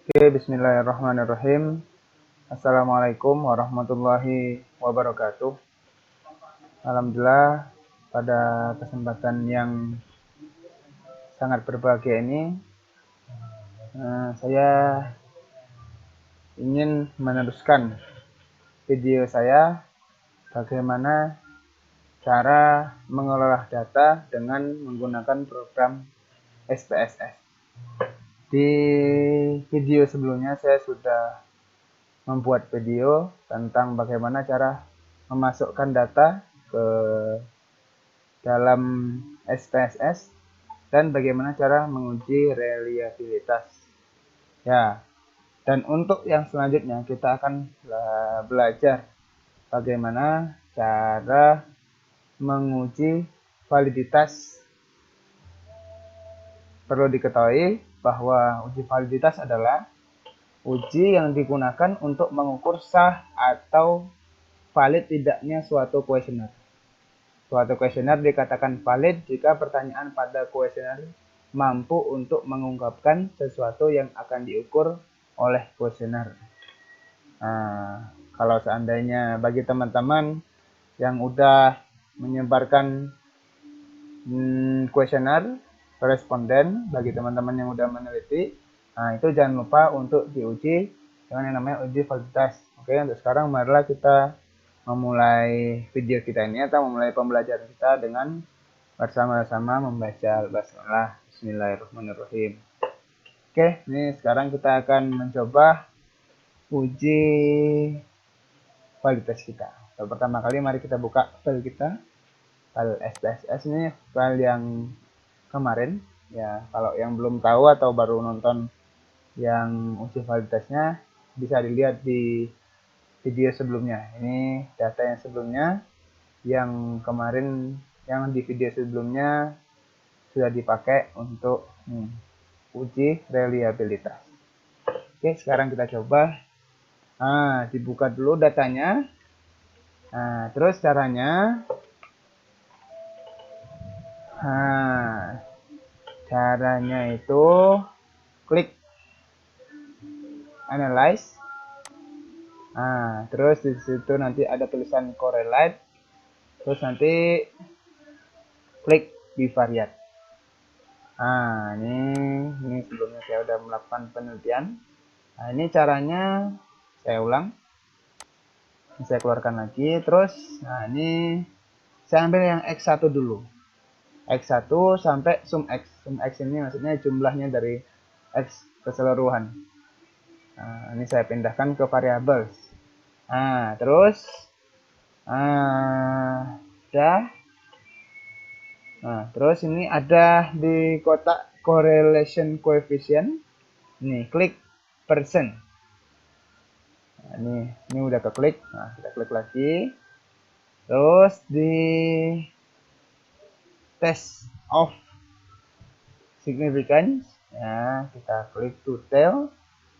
Oke, bismillahirrahmanirrahim. Assalamualaikum warahmatullahi wabarakatuh. Alhamdulillah, pada kesempatan yang sangat berbahagia ini, saya ingin meneruskan video saya bagaimana cara mengelola data dengan menggunakan program SPSS. Di video sebelumnya saya sudah membuat video tentang bagaimana cara memasukkan data ke dalam SPSS dan bagaimana cara menguji reliabilitas. Ya, dan untuk yang selanjutnya kita akan belajar bagaimana cara menguji validitas. Perlu diketahui bahwa uji validitas adalah uji yang digunakan untuk mengukur sah atau valid tidaknya suatu kuesioner. Suatu kuesioner dikatakan valid jika pertanyaan pada kuesioner mampu untuk mengungkapkan sesuatu yang akan diukur oleh kuesioner. Nah, kalau seandainya bagi teman-teman yang udah menyebarkan kuesioner responden, bagi teman-teman yang udah meneliti, nah itu jangan lupa untuk diuji dengan yang namanya uji validitas. Oke, untuk sekarang marilah kita memulai video kita ini atau memulai pembelajaran kita dengan bersama-sama membaca basmalah. Bismillahirrahmanirrahim. Oke, ini sekarang kita akan mencoba uji validitas kita. Pertama kali mari kita buka file kita, file SPSS. Ini file yang kemarin ya. Kalau yang belum tahu atau baru nonton yang uji validitasnya bisa dilihat di video sebelumnya. Ini data yang sebelumnya, yang kemarin yang di video sebelumnya sudah dipakai untuk uji reliabilitas. Oke, sekarang kita coba. Nah, dibuka dulu datanya. Nah, terus caranya, itu klik analyze. Nah, terus di situ nanti ada tulisan correlate. Terus nanti klik bivariate. Nah, ini sebelumnya saya sudah melakukan penelitian. Nah, ini caranya saya ulang. Ini saya keluarkan lagi. Terus, nah ini saya ambil yang X1 dulu. X1 sampai sum X. Sum X ini maksudnya jumlahnya dari X keseluruhan. Nah, ini saya pindahkan ke variabel. Nah, terus udah. Nah, terus ini ada di kotak correlation coefficient. Nih, klik percent. Nah, ini udah keklik. Nah, kita klik lagi. Terus di test of significance, ya kita klik to tell.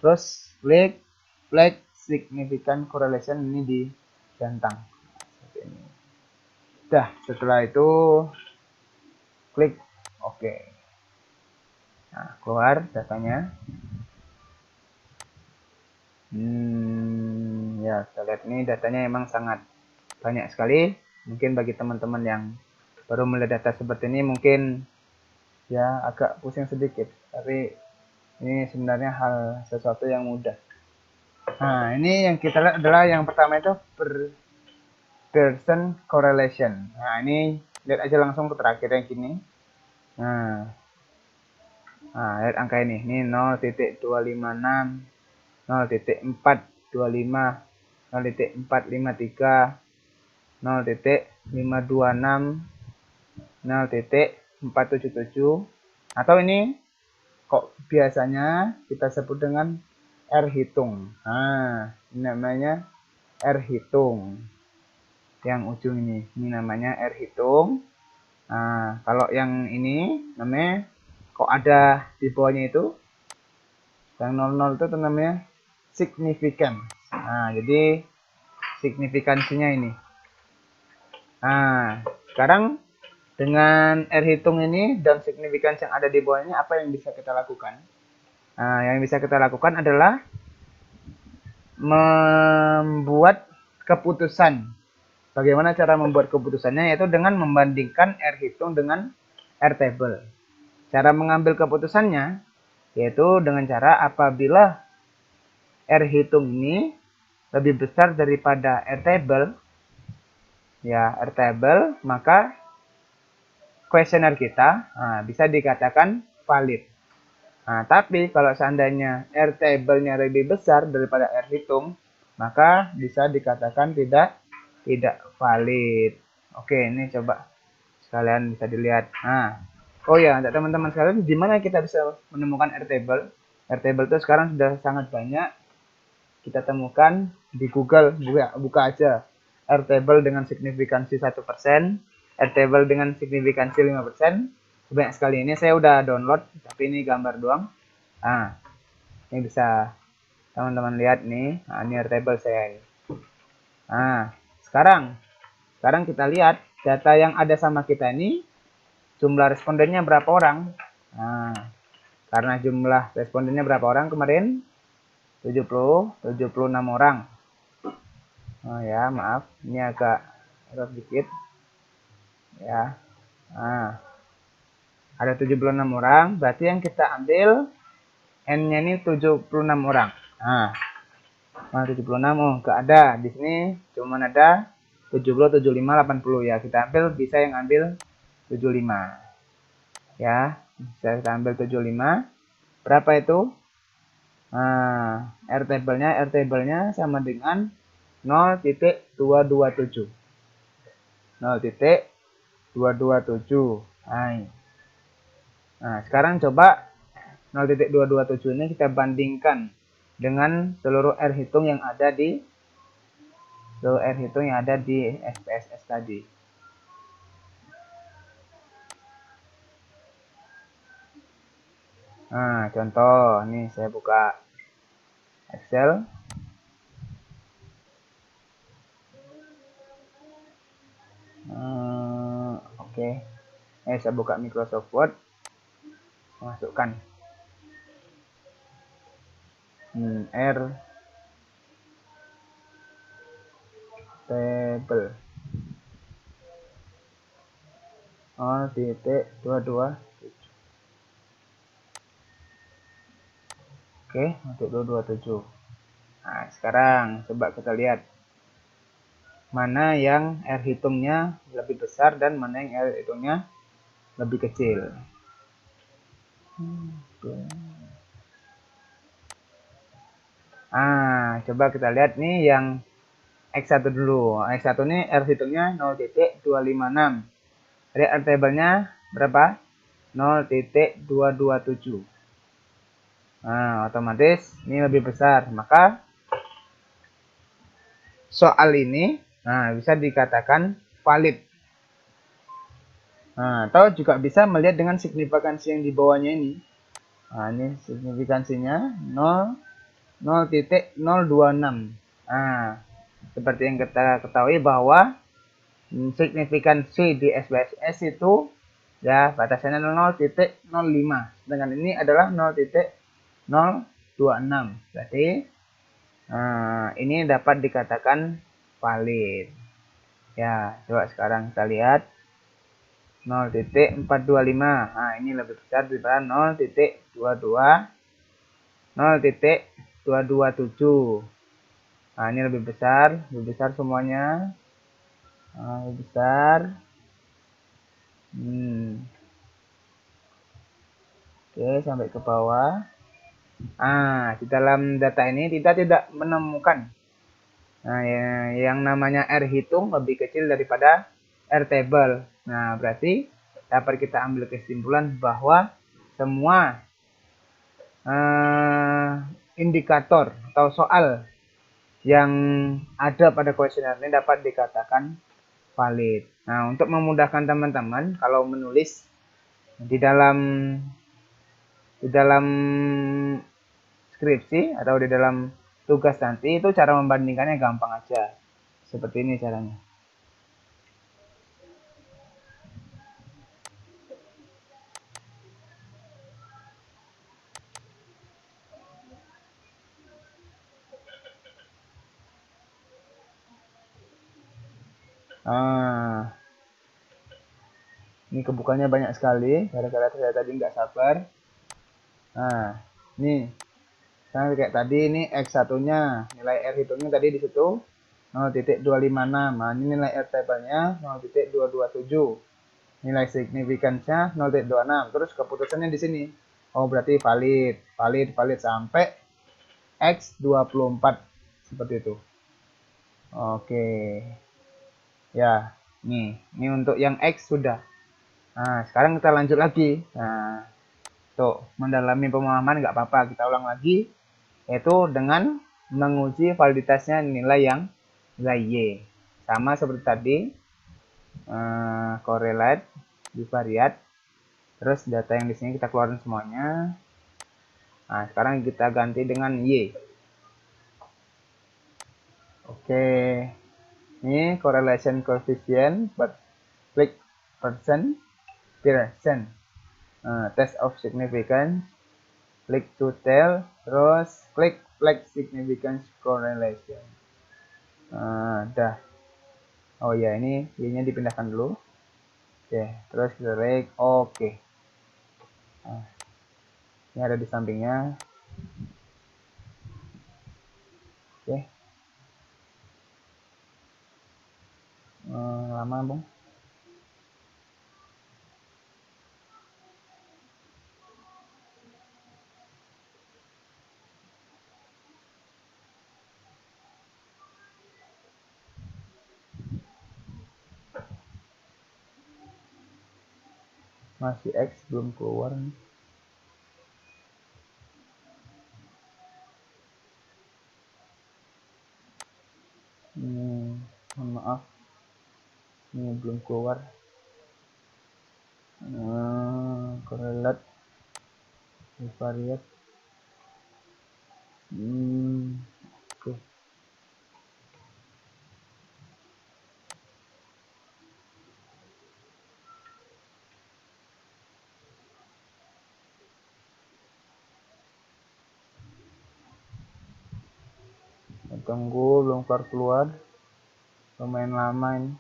Terus klik flag significant correlation, ini di centang. Seperti ini. Dah, setelah itu klik OK. Nah, keluar datanya. Ya, kita lihat ini datanya emang sangat banyak sekali. Mungkin bagi teman-teman yang baru melihat data seperti ini mungkin ya agak pusing sedikit, tapi ini sebenarnya sesuatu yang mudah. Nah, ini yang kita lihat adalah yang pertama itu Pearson correlation. Nah, ini lihat aja langsung ke terakhir yang gini. Nah, lihat angka ini. Ini 0.256, 0.425, 0.453, 0.526, 0.477. Atau ini kok biasanya kita sebut dengan R hitung. Nah, ini namanya R hitung. Yang ujung ini namanya R hitung. Nah, kalau yang ini namanya kok ada di bawahnya itu yang 00 itu namanya signifikan. Nah, jadi signifikansinya ini. Nah, sekarang dengan R hitung ini dan signifikansi yang ada di bawahnya, apa yang bisa kita lakukan? Nah, yang bisa kita lakukan adalah membuat keputusan. Bagaimana cara membuat keputusannya? Yaitu dengan membandingkan R hitung dengan R table. Cara mengambil keputusannya yaitu dengan cara apabila R hitung ini lebih besar daripada R table, ya R table, maka kuesioner kita bisa dikatakan valid. Nah, tapi kalau seandainya R table-nya lebih besar daripada R hitung, maka bisa dikatakan tidak valid. Oke, ini coba sekalian bisa dilihat. Nah, oh ya, untuk teman-teman sekalian, di mana kita bisa menemukan R table? R table itu sekarang sudah sangat banyak kita temukan di Google. Buka aja R table dengan signifikansi 1%, R table dengan signifikansi 5%. Banyak sekali. Ini saya udah download, tapi ini gambar doang. Nah, ini bisa teman-teman lihat nih. Nah, ini R table saya ini. Nah, sekarang kita lihat data yang ada sama kita ini, jumlah respondennya berapa orang. Nah, karena jumlah respondennya berapa orang kemarin? 76 orang. Oh ya, maaf, ini agak error dikit. Ya. Nah, ada 76 orang, berarti yang kita ambil N-nya ini 76 orang. Nah, 76, oh enggak ada. Di sini cuma ada 70, 75, 80 ya. Kita ambil, bisa yang ambil 75. Ya, bisa kita ambil 75. Berapa itu? Nah, R table-nya sama dengan 0,227. 0,227. Nah, sekarang coba 0,227 ini kita bandingkan dengan seluruh R hitung yang ada di SPSS tadi. Nah, contoh, nih saya buka Excel. Oke. Saya buka Microsoft Word. Masukkan R table 0,227. Oke, untuk 227. Nah, sekarang coba kita lihat mana yang R hitungnya lebih besar dan mana yang R hitungnya lebih kecil. Coba kita lihat nih yang X1 dulu. X1 ini R hitungnya 0,256. Jadi R table-nya berapa? 0,227. Nah, otomatis ini lebih besar. Maka soal ini bisa dikatakan valid. Nah, atau juga bisa melihat dengan signifikansi yang di bawahnya ini. Nah, ini signifikansinya 0,026. Nah, seperti yang kita ketahui bahwa signifikansi di SPSS itu ya batasannya 0,05. Sedangkan ini adalah 0,026. Berarti ini dapat dikatakan valid. Ya, coba sekarang kita lihat 0,425. Nah, ini lebih besar daripada 0,227. Nah, ini lebih besar semuanya. Lebih besar. Oke, sampai ke bawah. Di dalam data ini kita tidak menemukan yang namanya R hitung lebih kecil daripada R table. Nah, berarti dapat kita ambil kesimpulan bahwa semua indikator atau soal yang ada pada kuesioner ini dapat dikatakan valid. Nah, untuk memudahkan teman-teman kalau menulis di dalam skripsi atau di dalam tugas nanti, itu cara membandingkannya gampang aja. Seperti ini caranya. Nah, ini kebukanya banyak sekali gara-gara saya tadi nggak sabar. Nah, ini sama kayak tadi, ini X1-nya, nilai R hitungnya tadi di situ 0.256. Nah, ini nilai R table-nya 0.227. Nilai signifikannya 0.26. Terus keputusannya di sini. Oh, berarti valid sampai X24 seperti itu. Oke. Ya, ini untuk yang X sudah. Nah, sekarang kita lanjut lagi. Nah, tuh, mendalami pemahaman nggak apa-apa, kita ulang lagi, yaitu dengan menguji validitasnya nilai Y. Sama seperti tadi, correlate, bivariate, terus data yang di sini kita keluarin semuanya. Nah, sekarang kita ganti dengan Y. Oke, ini correlation coefficient, but click percent. Test of significance, click to tell, terus klik flag significance correlation. Dah. Oh ya, ini Y-nya dipindahkan dulu. Oke, terus klik oke. Nah, ini ada di sampingnya. Oke. Lama, Bung. Masih X belum keluar nih. Mohon maaf, ini belum keluar. Correlate, bivariate. Oke. Tunggu, belum keluar. Lumayan lama ini.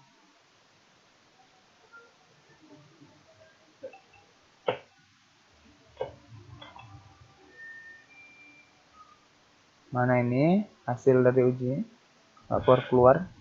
Mana ini hasil dari uji? Nggak keluar.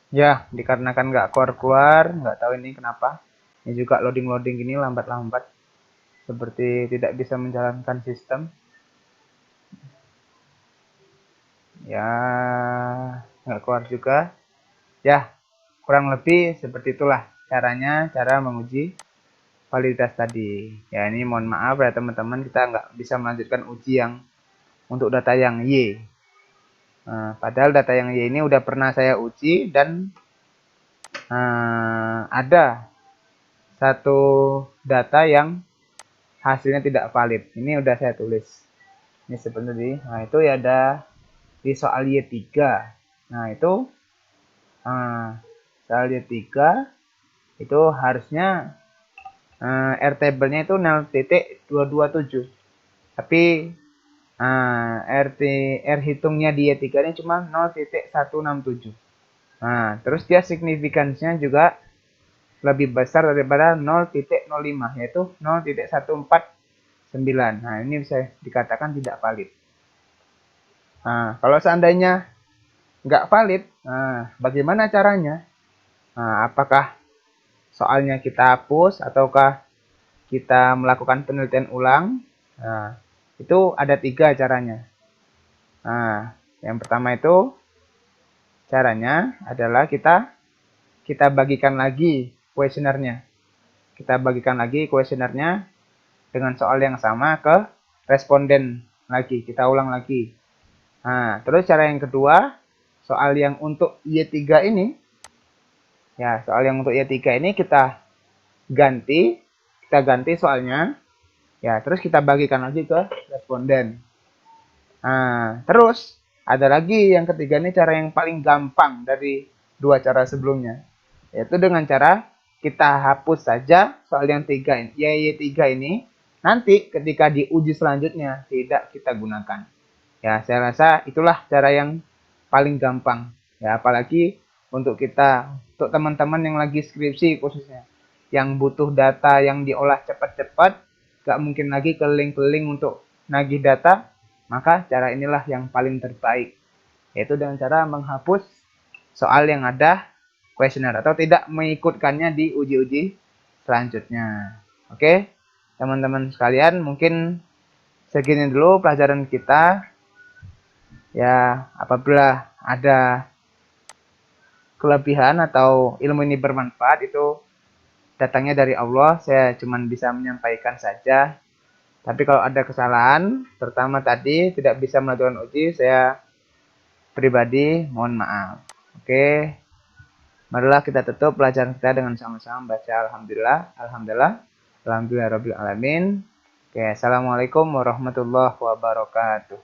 Ya, dikarenakan nggak keluar, nggak tahu ini kenapa. Ini juga loading gini lambat-lambat, seperti tidak bisa menjalankan sistem. Ya, nggak keluar juga. Ya, kurang lebih seperti itulah caranya, cara menguji validitas tadi. Ya, ini mohon maaf ya teman-teman, kita nggak bisa melanjutkan uji yang untuk data yang Y. Padahal data yang Y ini udah pernah saya uji dan ada satu data yang hasilnya tidak valid. Ini udah saya tulis. Ini sebenarnya. Nah, itu ya ada di soal Y3. Nah, itu soal Y3 itu harusnya R table-nya itu 0.227. Tapi R hitungnya di Y3 ini cuma 0.167. Nah, terus dia signifikansinya juga lebih besar daripada 0.05, yaitu 0.149. Nah, ini bisa dikatakan tidak valid. Nah, kalau seandainya nggak valid, bagaimana caranya? Apakah soalnya kita hapus ataukah kita melakukan penelitian ulang? Nah, itu ada 3 caranya. Nah, yang pertama itu caranya adalah kita bagikan lagi kuesionernya. Kita bagikan lagi kuesionernya dengan soal yang sama ke responden lagi, kita ulang lagi. Nah, terus cara yang kedua, soal yang untuk Y3 ini, ya soal yang untuk Y3 ini kita ganti soalnya, ya terus kita bagikan lagi ke responden. Nah, terus ada lagi yang ketiga ini cara yang paling gampang dari dua cara sebelumnya, yaitu dengan cara kita hapus saja soal yang Y3 ini, nanti ketika diuji selanjutnya tidak kita gunakan. Ya, saya rasa itulah cara yang paling gampang. Ya, apalagi untuk teman-teman yang lagi skripsi khususnya, yang butuh data yang diolah cepat-cepat, gak mungkin lagi keliling-keliling untuk nagih data, maka cara inilah yang paling terbaik, yaitu dengan cara menghapus soal yang ada kuesioner atau tidak mengikutkannya di uji-uji selanjutnya. Oke, teman-teman sekalian, mungkin segini dulu pelajaran kita. Ya, apabila ada kelebihan atau ilmu ini bermanfaat, itu datangnya dari Allah. Saya cuma bisa menyampaikan saja. Tapi kalau ada kesalahan, terutama tadi tidak bisa melakukan uji, saya pribadi mohon maaf. Oke, marilah kita tutup pelajaran kita dengan sama-sama baca Alhamdulillah, Alhamdulillah, Alhamdulillah Rabbil Alamin. Oke, Assalamualaikum warahmatullahi wabarakatuh.